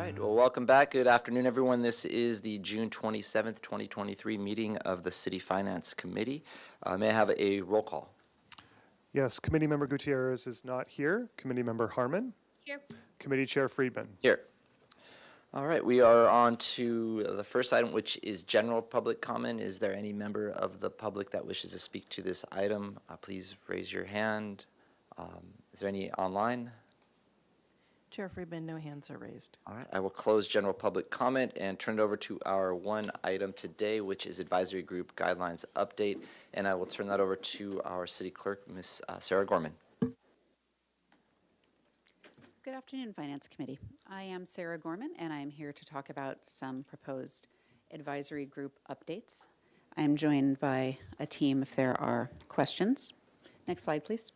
right, well, welcome back. Good afternoon, everyone. This is the June 27th, 2023 meeting of the City Finance Committee. May I have a roll call? Yes, Committee Member Gutierrez is not here. Committee Member Harmon. Here. Committee Chair Friedman. Here. All right, we are on to the first item, which is general public comment. Is there any member of the public that wishes to speak to this item? Please raise your hand. Is there any online? Chair Friedman, no hands are raised. All right, I will close general public comment and turn it over to our one item today, which is advisory group guidelines update. And I will turn that over to our city clerk, Ms. Sarah Gorman. Good afternoon, Finance Committee. I am Sarah Gorman, and I am here to talk about some proposed advisory group updates. I am joined by a team if there are questions. Next slide, please.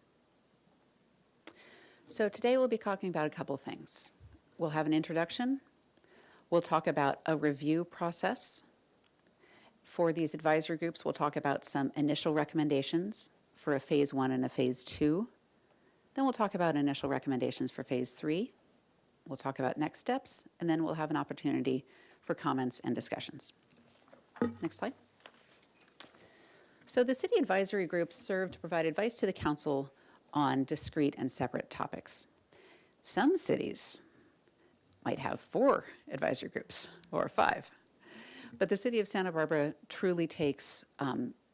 So today we'll be talking about a couple things. We'll have an introduction. We'll talk about a review process. For these advisory groups, we'll talk about some initial recommendations for a phase 1 and a phase 2. Then we'll talk about initial recommendations for phase 3. We'll talk about next steps, and then we'll have an opportunity for comments and discussions. Next slide. So the city advisory groups serve to provide advice to the council on discrete and separate topics. Some cities might have 4 advisory groups or 5, but the city of Santa Barbara truly takes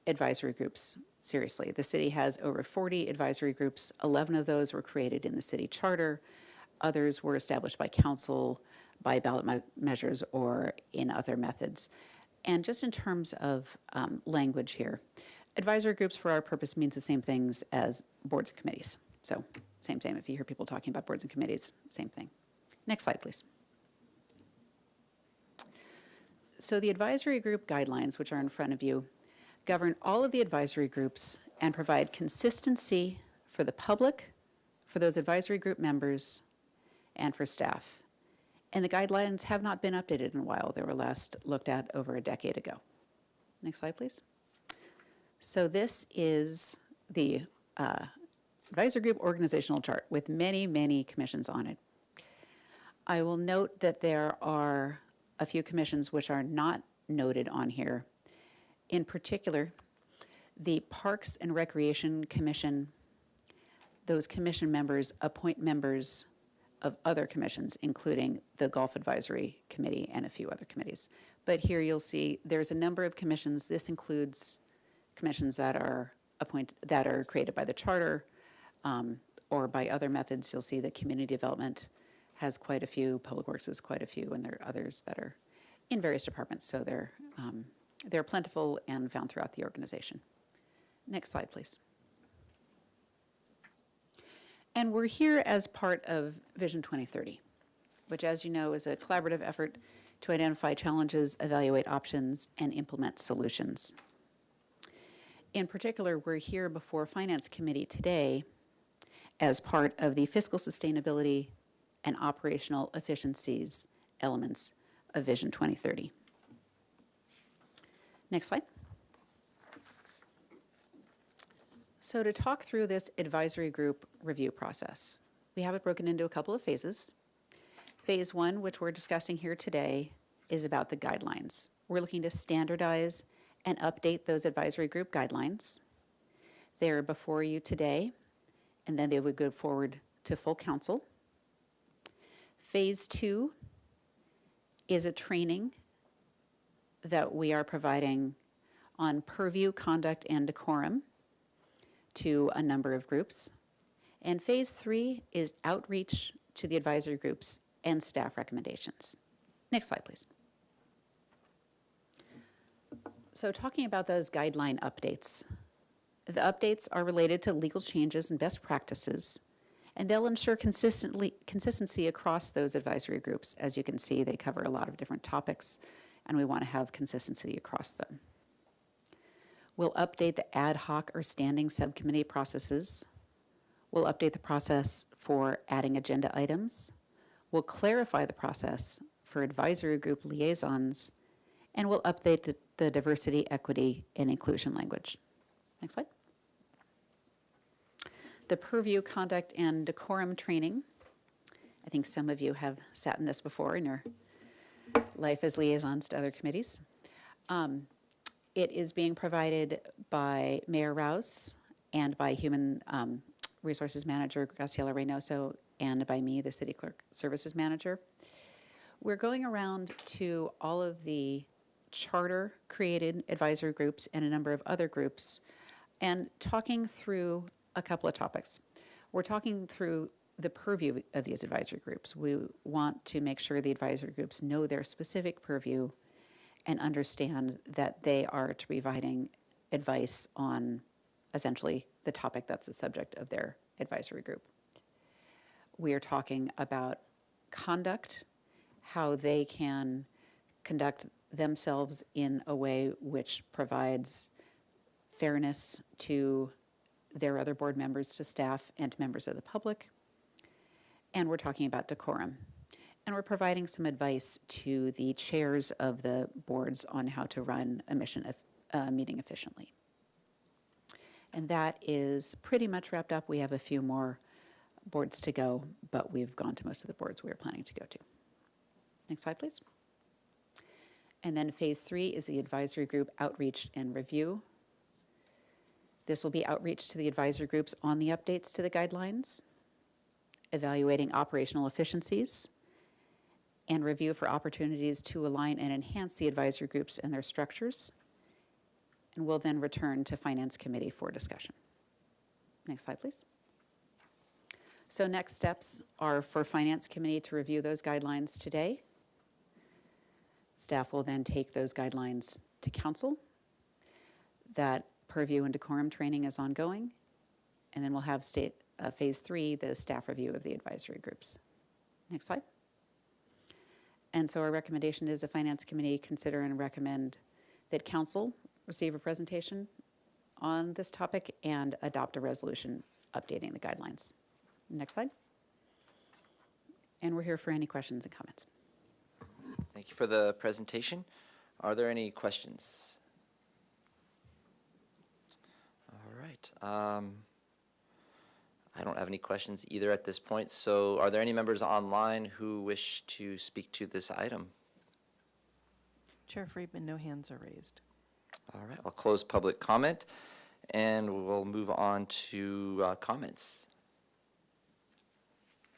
advisory groups seriously. The city has over 40 advisory groups. 11 of those were created in the city charter. Others were established by council, by ballot measures, or in other methods. And just in terms of language here, advisory groups for our purpose means the same things as boards and committees. So same. If you hear people talking about boards and committees, same thing. Next slide, please. So the advisory group guidelines, which are in front of you, govern all of the advisory groups and provide consistency for the public, for those advisory group members, and for staff. And the guidelines have not been updated in a while. They were last looked at over a decade ago. Next slide, please. So this is the advisory group organizational chart with many, many commissions on it. I will note that there are a few commissions which are not noted on here. In particular, the Parks and Recreation Commission, those commission members appoint members of other commissions, including the Golf Advisory Committee and a few other committees. But here you'll see there's a number of commissions. This includes commissions that are created by the charter or by other methods. You'll see that community development has quite a few, Public Works has quite a few, and there are others that are in various departments. So they're plentiful and found throughout the organization. Next slide, please. And we're here as part of Vision 2030, which, as you know, is a collaborative effort to identify challenges, evaluate options, and implement solutions. In particular, we're here before Finance Committee today as part of the fiscal sustainability and operational efficiencies elements of Vision 2030. Next slide. So to talk through this advisory group review process, we have it broken into a couple of phases. Phase 1, which we're discussing here today, is about the guidelines. We're looking to standardize and update those advisory group guidelines. They're before you today, and then they would go forward to full council. Phase 2 is a training that we are providing on purview, conduct, and decorum to a number of groups. And phase 3 is outreach to the advisory groups and staff recommendations. Next slide, please. So talking about those guideline updates, the updates are related to legal changes and best practices, and they'll ensure consistency across those advisory groups. As you can see, they cover a lot of different topics, and we want to have consistency across them. We'll update the ad hoc or standing subcommittee processes. We'll update the process for adding agenda items. We'll clarify the process for advisory group liaisons, and we'll update the diversity, equity, and inclusion language. Next slide. The purview, conduct, and decorum training I think some of you have sat in this before in your life as liaisons to other committees. It is being provided by Mayor Rouse and by Human Resources Manager Graciela Reynoso and by me, the City Clerk Services Manager. We're going around to all of the charter-created advisory groups and a number of other groups and talking through a couple of topics. We're talking through the purview of these advisory groups. We want to make sure the advisory groups know their specific purview and understand that they are providing advice on essentially the topic that's the subject of their advisory group. We are talking about conduct, how they can conduct themselves in a way which provides fairness to their other board members, to staff, and to members of the public. And we're talking about decorum. And we're providing some advice to the chairs of the boards on how to run a meeting efficiently. And that is pretty much wrapped up. We have a few more boards to go, but we've gone to most of the boards we were planning to go to. Next slide, please. And then phase 3 is the advisory group outreach and review. This will be outreach to the advisory groups on the updates to the guidelines, evaluating operational efficiencies, and review for opportunities to align and enhance the advisory groups and their structures, and will then return to Finance Committee for discussion. Next slide, please. So next steps are for Finance Committee to review those guidelines today. Staff will then take those guidelines to Council. That purview and decorum training is ongoing, and then we'll have phase 3, the staff review of the advisory groups. Next slide. And so our recommendation is the Finance Committee consider and recommend that Council receive a presentation on this topic and adopt a resolution updating the guidelines. Next slide. And we're here for any questions and comments. Thank you for the presentation. Are there any questions? All right. I don't have any questions either at this point. So are there any members online who wish to speak to this item? Chair Friedman, no hands are raised. All right, I'll close public comment and we'll move on to comments.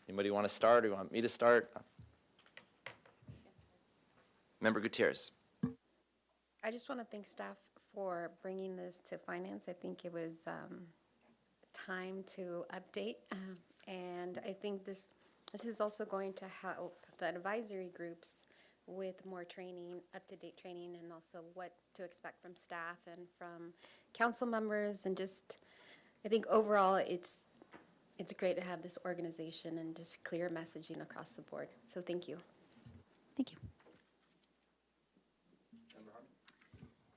Anybody want to start or you want me to start? Member Gutierrez. I just want to thank staff for bringing this to finance. I think it was time to update, and I think this is also going to help the advisory groups with more training, up-to-date training, and also what to expect from staff and from council members, and just I think overall it's great to have this organization and just clear messaging across the board. So thank you. Thank you.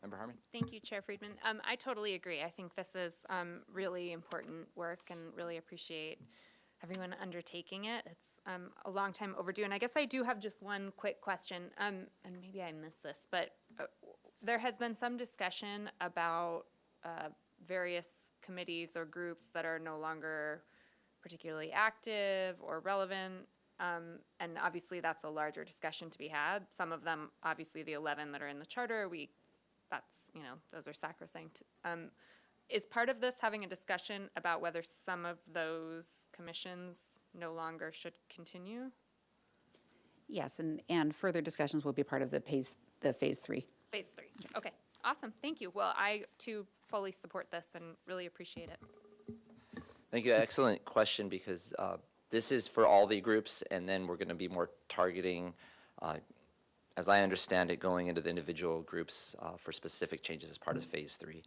Member Harmon? Thank you, Chair Friedman. I totally agree. I think this is really important work and really appreciate everyone undertaking it. It's a long time overdue. And I guess I do have just one quick question, and maybe I missed this, but there has been some discussion about various committees or groups that are no longer particularly active or relevant. And obviously that's a larger discussion to be had. Some of them, obviously the 11 that are in the charter, that's, those are sacrosanct. Is part of this having a discussion about whether some of those commissions no longer should continue? Yes, and further discussions will be part of the phase 3. Phase 3. Okay, awesome. Thank you. Well, I too fully support this and really appreciate it. Thank you. Excellent question, because this is for all the groups, and then we're going to be more targeting, as I understand it, going into the individual groups for specific changes as part of phase 3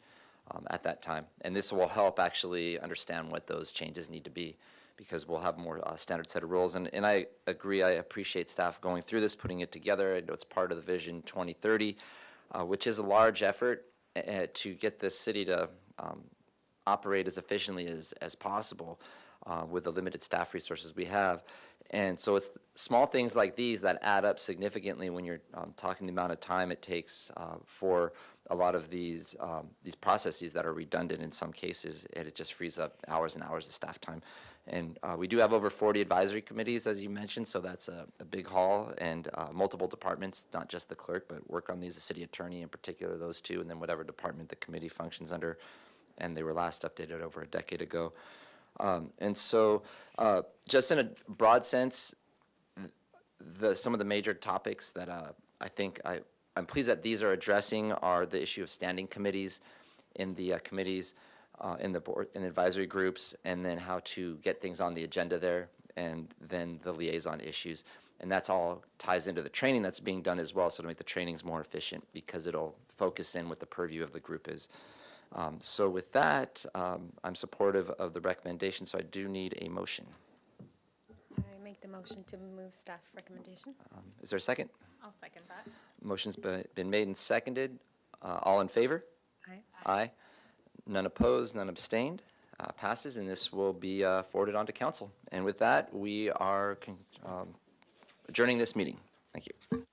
at that time. And this will help actually understand what those changes need to be, because we'll have more standard set of rules. And I agree, I appreciate staff going through this, putting it together. I know it's part of the Vision 2030, which is a large effort to get this city to operate as efficiently as possible with the limited staff resources we have. And so it's small things like these that add up significantly when you're talking the amount of time it takes for a lot of these processes that are redundant in some cases, and it just frees up hours and hours of staff time. And we do have over 40 advisory committees, as you mentioned, so that's a big haul, and multiple departments, not just the clerk, but work on these, the city attorney in particular, those two, and then whatever department the committee functions under. And they were last updated over a decade ago. And so just in a broad sense, some of the major topics that I think I'm pleased that these are addressing are the issue of standing committees in the committees, in the board, in the advisory groups, and then how to get things on the agenda there, and then the liaison issues. And that's all ties into the training that's being done as well, so to make the trainings more efficient, because it'll focus in what the purview of the group is. So with that, I'm supportive of the recommendation, so I do need a motion. I make the motion to move staff recommendation. Is there a second? I'll second that. Motion's been made and seconded. All in favor? Aye. Aye. None opposed, none abstained. Passes, and this will be forwarded on to council. And with that, we are adjourning this meeting. Thank you.